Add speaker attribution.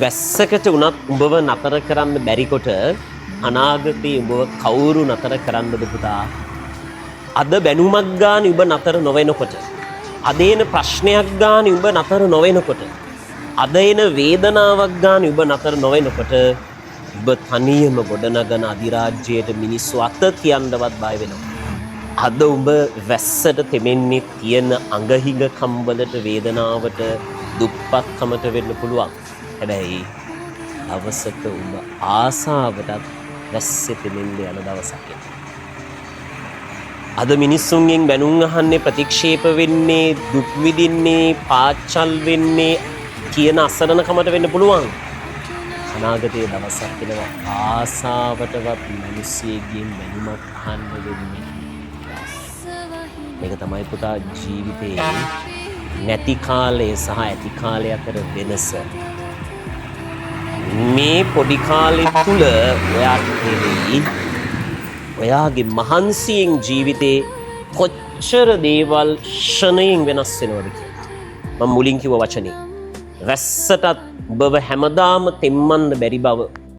Speaker 1: වැස්සකට උනත් උඹව නතර කරන්න බැරි කොට අනාගතේ උඹව කවුරු නතර කරන්නද පුතා? අද බැනුමක් ගානේ උඹ නතර නොවෙනකොට, අද එන ප්‍රශ්නයක් ගානේ උඹ නතර නොවෙනකොට, අද එන වේදනාවක් ගානේ උඹ නතර නොවෙනකොට උඹ තනියම ගොඩනගන අධිරාජ්‍යයට මිනිස්සු අත කියන්නවත් බය වෙනවා. අද උඹ වැස්සට තෙමෙන්නේ තියෙන අඟහිඟ කම්බලට, වේදනාවට, දුප්පත්කමට වෙන්න පුළුවන්. හැබැයි අවසක උඹ ආසාවටත් වැස්සේ තෙමෙන්න යන දවසක් එනවා. අද මිනිස්සුන්ගෙන් බැනුම් අහන්නේ, ප්‍රතික්ෂේප වෙන්නේ, දුක් විඳින්නේ, පාච්චල් වෙන්නේ කියන අසරණකමට වෙන්න පුළුවන්. අනාගතයේ දවසක් එනවා ආසාවටවත් මිනිස්සෙක්ගෙන් බැනුමක් අහන්න වෙන්නේ. මේක තමයි පුතා ජීවිතේ නැති කාලය සහ ඇති කාලය අතර වෙනස. මේ පොඩි කාලෙ තුල ඔයාට තේරෙයි ඔයාගේ මහන්සියෙන් ජීවිතේ කොච්චර දේවල් ෂණයෙන් වෙනස් වෙනවද කියලා. මම මුලින් කිව්ව වචනේ වැස්සටත් ඔබව හැමදාම තෙම්මන්න බැරි බව